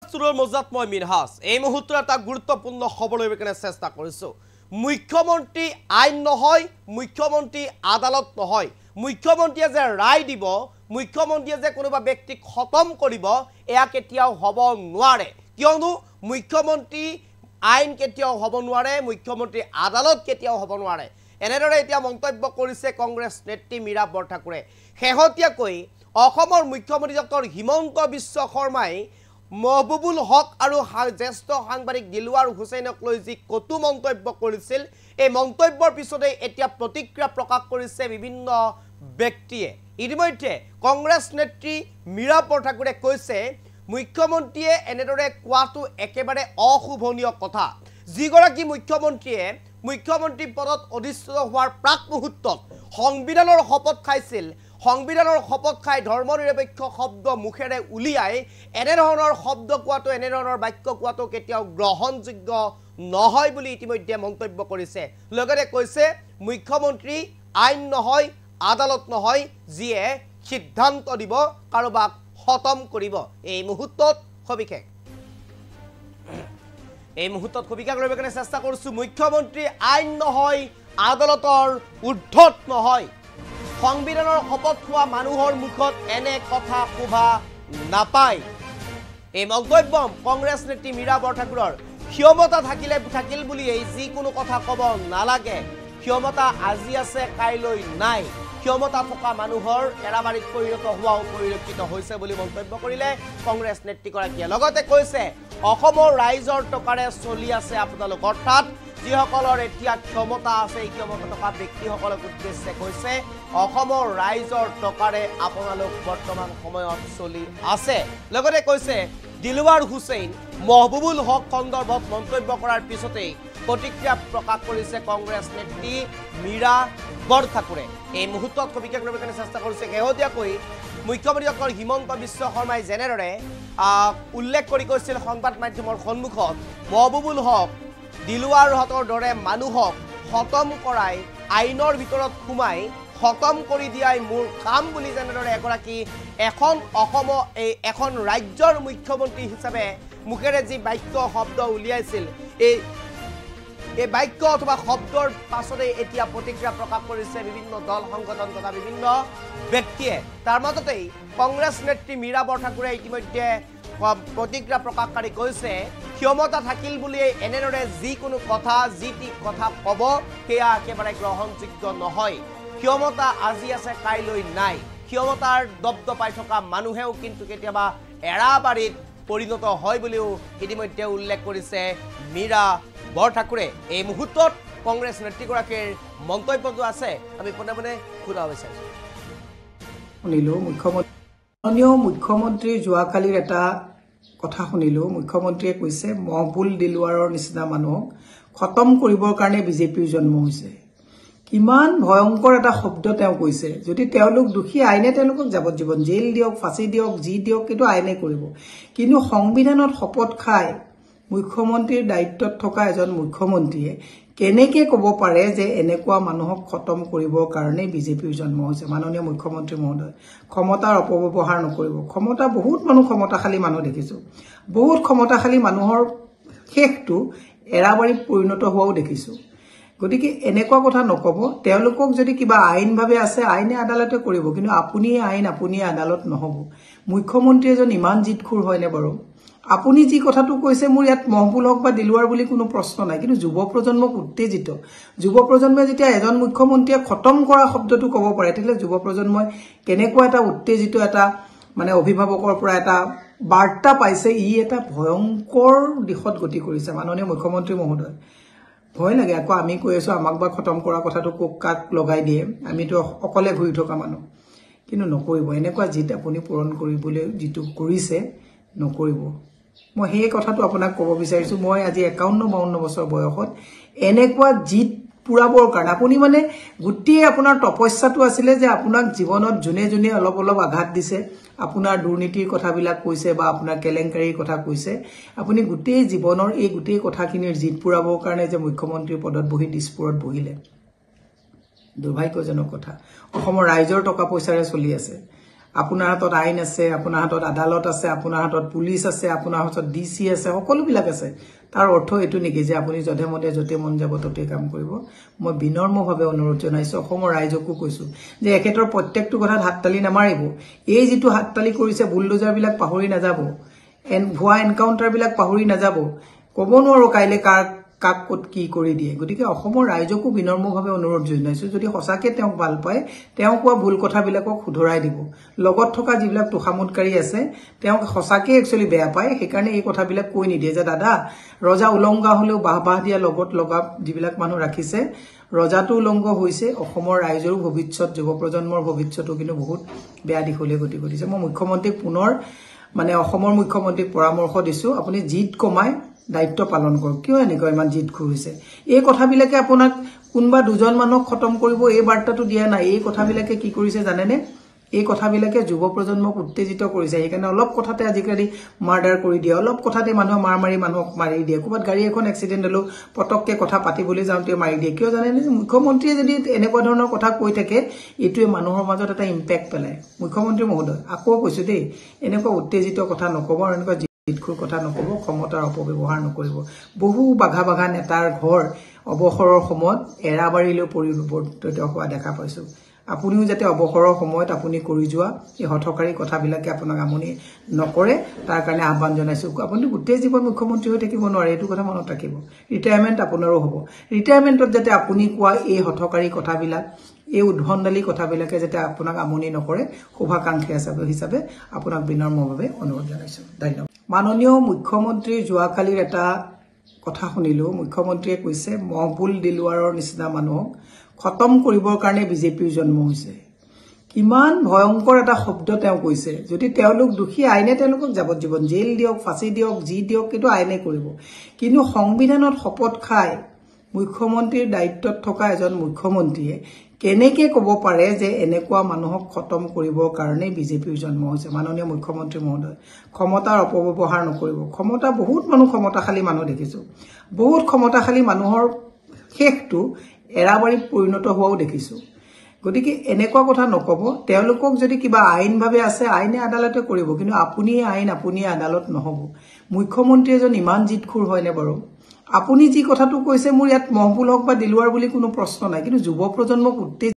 স্টুডিওৰ মজাত মই মিনহাস এই মুহূৰ্তত এটা গুৰুত্বপূৰ্ণ খবৰ লৈ কেনে চেষ্টা কৰিছো মুখ্যমন্ত্ৰী আইন নহয় মুখ্যমন্ত্ৰী আদালত নহয় মুখ্যমন্ত্ৰীয়ে যে ৰায় দিব মুখ্যমন্ত্ৰীয়ে যে কোনোবা ব্যক্তিক খতম কৰিব এয়া কেতিয়াও হ'ব নোৱাৰে কিয়নো মুখ্যমন্ত্ৰী আইন কেতিয়াও হ'ব নোৱাৰে মুখ্যমন্ত্ৰী আদালত কেতিয়াও হ'ব নোৱাৰে এনেদৰে এতিয়া মন্তব্য কৰিছে কংগ্ৰেছ নেত্ৰী মীৰা বৰঠাকুৰে শেহতীয়াকৈ অসমৰ মুখ্যমন্ত্ৰী ডক্টৰ হিমন্ত বিশ্ব শৰ্মাই মহবুবুল হক আৰু জ্যেষ্ঠ সাংবাদিক দিলৱাৰ হুছেইনক লৈ যি কটু মন্তব্য কৰিছিল এই মন্তব্যৰ পিছতে এতিয়া প্ৰতিক্ৰিয়া প্ৰকাশ কৰিছে বিভিন্ন ব্যক্তিয়ে ইতিমধ্যে কংগ্ৰেছ নেত্ৰী মীৰা বৰঠাকুৰে কৈছে মুখ্যমন্ত্ৰীয়ে এনেদৰে কোৱাটো একেবাৰে অশুভনীয় কথা যিগৰাকী মুখ্যমন্ত্ৰীয়ে মুখ্যমন্ত্ৰী পদত অধিষ্ঠিত হোৱাৰ প্ৰাক মুহূৰ্তত সংবিধানৰ শপত খাইছিল সংবিধানৰ শপত খাই ধৰ্মনিৰপেক্ষ শব্দ মুখেৰে উলিয়াই এনেধৰণৰ শব্দ কোৱাটো এনেধৰণৰ বাক্য কোৱাটো কেতিয়াও গ্ৰহণযোগ্য নহয় বুলি ইতিমধ্যে মন্তব্য কৰিছে লগতে কৈছে মুখ্যমন্ত্ৰী আইন নহয় আদালত নহয় যিয়ে সিদ্ধান্ত দিব কাৰোবাক খতম কৰিব এই মুহূৰ্তত সবিশেষ লৈ কেনে চেষ্টা কৰিছো মুখ্যমন্ত্ৰী আইন নহয় আদালতৰ ঊৰ্ধ্বত নহয় সংবিধানৰ শপত খোৱা মানুহৰ মুখত এনে কথা শোভা নাপায় এই মন্তব্য কংগ্ৰেছ নেত্ৰী মীৰা বৰঠাকুৰৰ ক্ষমতা থাকিল বুলি এই যিকোনো কথা ক'ব নালাগে ক্ষমতা আজি আছে কাইলৈ নাই ক্ষমতা থকা মানুহৰ এৰাবাৰীত পৰিণত হোৱাও পৰিলক্ষিত হৈছে বুলি মন্তব্য কৰিলে কংগ্ৰেছ নেত্ৰীগৰাকীয়ে লগতে কৈছে অসমৰ ৰাইজৰ টকাৰে চলি আছে আপোনালোক অৰ্থাৎ যিসকলৰ এতিয়া ক্ষমতা আছে এই ক্ষমতা থকা ব্যক্তিসকলক উদ্দেশ্যে কৈছে অসমৰ ৰাইজৰ টকাৰে আপোনালোক বৰ্তমান সময়ত চলি আছে লগতে কৈছে দিলৱাৰ হুছেইন মহবুবুল হক সন্দৰ্ভত মন্তব্য কৰাৰ পিছতেই প্ৰতিক্ৰিয়া প্ৰকাশ কৰিছে কংগ্ৰেছ নেত্ৰী মীৰা বৰঠাকুৰে এই মুহূৰ্তত সবিশেষ লৈ কেনে চেষ্টা কৰিছে শেহতীয়াকৈ মুখ্যমন্ত্ৰী ডক্টৰ হিমন্ত বিশ্ব শৰ্মাই যেনেদৰে উল্লেখ কৰি কৈছিল সংবাদ মাধ্যমৰ সন্মুখত মহবুবুল হক দিলৱাৰ হকৰ দৰে মানুহক খতম কৰাই আইনৰ ভিতৰত সোমাই খতম কৰি দিয়াই মোৰ কাম বুলি যেনেদৰে এগৰাকী এখন ৰাজ্যৰ মুখ্যমন্ত্ৰী হিচাপে মুখেৰে যি বাক্য শব্দ উলিয়াইছিল এই বাক্য অথবা শব্দৰ পাছতে এতিয়া প্ৰতিক্ৰিয়া প্ৰকাশ কৰিছে বিভিন্ন দল সংগঠন তথা বিভিন্ন ব্যক্তিয়ে তাৰ মাজতেই কংগ্ৰেছ নেত্ৰী মীৰা বৰঠাকুৰে ইতিমধ্যে প্ৰতিক্ৰিয়া প্ৰকাশকাৰী কৈছে ক্ষমতা থাকিল বুলি এনেদৰে যিকোনো কথা যিটি কথা ক'ব সেয়া একেবাৰে গ্ৰহণযোগ্য নহয় ক্ষমতা আজি আছে কাইলৈ নাই ক্ষমতাৰ দবদপাই থকা মানুহেও কিন্তু কেতিয়াবা এৰাবাৰীত পৰিণত হয় বুলিও ইতিমধ্যে উল্লেখ কৰিছে মীৰা বৰঠাকুৰে এই মুহূৰ্তত কংগ্ৰেছ নেত্ৰীগৰাকীৰ মন্তব্যটো আছে আমি পোনে পোনে শুনা বিচাৰিছো শুনিলো মুখ্যমন্ত্ৰী যোৱাকালিৰ এটা কথা শুনিলো মুখ্যমন্ত্ৰীয়ে কৈছে মহবুল দিলৱাৰৰ নিচিনা মানুহক খতম কৰিবৰ কাৰণে বিজেপিৰ জন্ম হৈছে কিমান ভয়ংকৰ এটা শব্দ তেওঁ কৈছে যদি তেওঁলোক দোষী আইনে তেওঁলোকক যাৱজ্জীৱন জেল দিয়ক ফাঁচি দিয়ক যি দিয়ক কিন্তু আইনে কৰিব কিন্তু সংবিধানত শপত খাই মুখ্যমন্ত্ৰীৰ দায়িত্বত থকা এজন মুখ্যমন্ত্ৰীয়ে কেনেকৈ ক'ব পাৰে যে এনেকুৱা মানুহক খতম কৰিবৰ কাৰণে বিজেপিৰ জন্ম হৈছে মাননীয় মুখ্যমন্ত্ৰী মহোদয় ক্ষমতাৰ অপব্যৱহাৰ নকৰিব ক্ষমতা বহুত মানুহ ক্ষমতাশালী মানুহ দেখিছো বহুত ক্ষমতাশালী মানুহৰ শেষটো এৰাবাৰীত পৰিণত হোৱাও দেখিছো গতিকে এনেকুৱা কথা নকব তেওঁলোকক যদি কিবা আইনভাৱে আছে আইনে আদালতে কৰিব কিন্তু আপুনি আইন আপুনি আদালত নহব মুখ্যমন্ত্ৰী এজন ইমান জিতখুৰ হয়নে বাৰু আপুনি যি কথাটো কৈছে মোৰ ইয়াত মহবুল হক বা দিলৱাৰ বুলি কোনো প্ৰশ্ন নাই কিন্তু যুৱ প্ৰজন্মক উত্তেজিত যুৱ প্ৰজন্মই যেতিয়া এজন মুখ্যমন্ত্ৰীয়ে খতম কৰা শব্দটো ক'ব পাৰে তেতিয়াহ'লে যুৱ প্ৰজন্মই কেনেকুৱা এটা উত্তেজিত এটা মানে অভিভাৱকৰ পৰা এটা বাৰ্তা পাইছে ই এটা ভয়ংকৰ দিশত গতি কৰিছে মাননীয় মুখ্যমন্ত্ৰী মহোদয় ভয় লাগে আকৌ আমি কৈ আছো আমাক বা খতম কৰা কথাটো কাক লগাই দিয়ে আমিতো অকলে ঘূৰি থকা মানুহ কিন্তু নকৰিব এনেকুৱা জিত আপুনি পূৰণ কৰিবলৈ যিটো কৰিছে নকৰিব মই সেই কথাটো আপোনাক ক'ব বিচাৰিছো মই আজি 51-52 বছৰ বয়সত এনেকুৱা জিত পুৰাবৰ কাৰণে আপুনি মানে গোটেই আপোনাৰ তপস্যাটো আছিলে যে আপোনাক জীৱনত জুনে জুনে অলপ আঘাত দিছে আপোনাৰ দুৰ্নীতিৰ কথাবিলাক কৈছে বা আপোনাৰ কেলেংকাৰীৰ কথা কৈছে আপুনি গোটেই জীৱনৰ এই গোটেই কথাখিনিৰ জিত পুৰাবৰ কাৰণে যে মুখ্যমন্ত্ৰীৰ পদত বহি দিছপুৰত বহিলে দুৰ্ভাগ্যজনক কথা অসমৰ ৰাইজৰ টকা পইচাৰে চলি আছে আপোনাৰ হাতত আইন আছে, আপোনাৰ হাতত আদালত আছে, আপোনাৰ হাতত পুলিচ আছে, আপোনাৰ হাতত DC আছে, সকলোবিলাক আছে। তাৰ অৰ্থ এইটো নেকি যে আপুনি যধে মধে য'তে মন যাব ততে কাম কৰিব? মই বিনম্ৰভাৱে অনুৰোধ জনাইছো, অসমৰ ৰাইজকো কৈছো যে এখেতৰ প্ৰত্যেকটো কথাত হাততালি নামাৰিব। এই যিটো হাততালি কৰিছে, বুলডোজাৰবিলাক পাহৰি নাযাব, ভুৱা এনকাউণ্টাৰবিলাক পাহৰি নাযাব। ক'ব নোৱাৰো কাইলে কাক ক'ত কি কৰি দিয়ে। গতিকে অসমৰ ৰাইজকো বিনম্ৰভাৱে অনুৰোধ জনাইছো, যদি সঁচাকে তেওঁক ভাল পায়, তেওঁ কোৱা ভুল কথাবিলাকক শুধৰাই দিব। লগত থকা যিবিলাক তোষামোদকাৰী আছে, তেওঁক সঁচাকে একচুৱেলি বেয়া পায়, সেইকাৰণে এই কথাবিলাক কৈ নিদিয়ে যে দাদা ৰজা উলংঘা হলেও বাহ দিয়া লগত লগা যিবিলাক মানুহ ৰাখিছে, ৰজাটো উলংঘ হৈছে। অসমৰ ৰাইজৰো ভৱিষ্যত, যুৱ প্ৰজন্মৰ ভৱিষ্যতো কিন্তু বহুত বেয়া দিশলৈ গতি কৰিছে। মই মুখ্যমন্ত্ৰীক পুনৰ অসমৰ মুখ্যমন্ত্ৰীক পৰামৰ্শ দিছো, আপুনি জিদ কমাই দায়িত্ব পালন কৰক। কিয় এনেকুৱা ইমান জিদখোৰ হৈছে? এই কথাবিলাকে আপোনাক কোনোবা দুজন মানুহক খতম কৰিব এই বাৰ্তাটো দিয়া নাই। এই কথাবিলাকে কি কৰিছে জানেনে? এই কথাবিলাকে যুৱ প্ৰজন্মক উত্তেজিত কৰিছে। সেইকাৰণে অলপ কথাতে আজিকালি মাৰ্ডাৰ কৰি দিয়ে, অলপ কথাতে মানুহক মানুহক মাৰি দিয়ে। ক'ৰবাত গাড়ী এখন এক্সিডেণ্ট হ'লেও পটককে কথা পাতিবলৈ যাওঁতে মাৰি দিয়ে। কিয় জানেনে? মুখ্যমন্ত্ৰীয়ে যদি এনেকুৱা ধৰণৰ কথা কৈ থাকে, এইটোৱে মানুহৰ মাজত এটা ইম্পেক্ট পেলায়। মুখ্যমন্ত্ৰী মহোদয়, আকৌ কৈছো দেই, এনেকুৱা উত্তেজিত কথা নক'ব আৰু এনেকুৱা জিদখোৰ কথা নক'ব, ক্ষমতাৰ অপব্যৱহাৰ নকৰিব। বহু বাঘা নেতাৰ ঘৰ অৱসৰৰ সময়ত এৰাবাৰীলৈ পৰিৱৰ্তিত হোৱা দেখা পাইছো। আপুনিও যাতে অৱসৰৰ সময়ত আপুনি কৰি যোৱা এই হঠকাৰী কথাবিলাকে আপোনাক আমনি নকৰে, তাৰ কাৰণে আহ্বান জনাইছো। আপুনি গোটেই জীৱন মুখ্যমন্ত্ৰী হৈ থাকিব নোৱাৰে, এইটো কথা মনত ৰাখিব। ৰিটায়াৰমেণ্ট আপোনাৰো হ'ব। ৰিটায়াৰমেণ্টত যাতে আপুনি কোৱা এই হঠকাৰী কথাবিলাক, এই উদ্ভণ্ডালী কথাবিলাকে যাতে আপোনাক আমনি নকৰে, শুভাকাংক্ষী হিচাপে আপোনাক বিনম্ৰভাৱে অনুৰোধ জনাইছো। ধন্যবাদ। মাননীয় মুখ্যমন্ত্ৰীৰ যোৱাকালিৰ এটা কথা শুনিলো। মুখ্যমন্ত্ৰীয়ে কৈছে মহবুল দিলৱাৰৰ নিচিনা মানুহক খতম কৰিবৰ কাৰণে বিজেপিৰ জন্ম হৈছে। কিমান ভয়ংকৰ এটা শব্দ তেওঁ কৈছে। যদি তেওঁলোক দোষী, আইনে তেওঁলোকক যাৱজ্জীৱন জেল দিয়ক, ফাঁচি দিয়ক, যি দিয়ক, কিন্তু আইনে কৰিব। কিন্তু সংবিধানত শপত খাই মুখ্যমন্ত্ৰীৰ দায়িত্বত থকা এজন মুখ্যমন্ত্ৰীয়ে কেনেকে ক'ব পাৰে যে এনেকুৱা মানুহক খতম কৰিবৰ কাৰণে বিজেপিৰ জন্ম হৈছে? মাননীয় মুখ্যমন্ত্ৰী মহোদয়, ক্ষমতাৰ অপব্যৱহাৰ নকৰিব। বহুত মানুহ ক্ষমতাশালী মানুহ দেখিছো, বহুত ক্ষমতাশালী মানুহৰ শেষটো এৰাবাৰীত পৰিণত হোৱাও দেখিছো। গতিকে এনেকুৱা কথা নক'ব। তেওঁলোকক যদি কিবা আইনভাৱে আছে, আইনে আদালতে কৰিব, কিন্তু আপুনিয়ে আইন, আপুনিয়ে আদালত নহ'ব। মুখ্যমন্ত্ৰী এজন ইমান জিদখোৰ হয়নে বাৰু? আপুনি যি কথাটো কৈছে, মোৰ ইয়াত মহবুল হক বা দিলৱাৰ বুলি কোনো প্ৰশ্ন নাই, কিন্তু যুৱ প্ৰজন্মক উত্তেজিত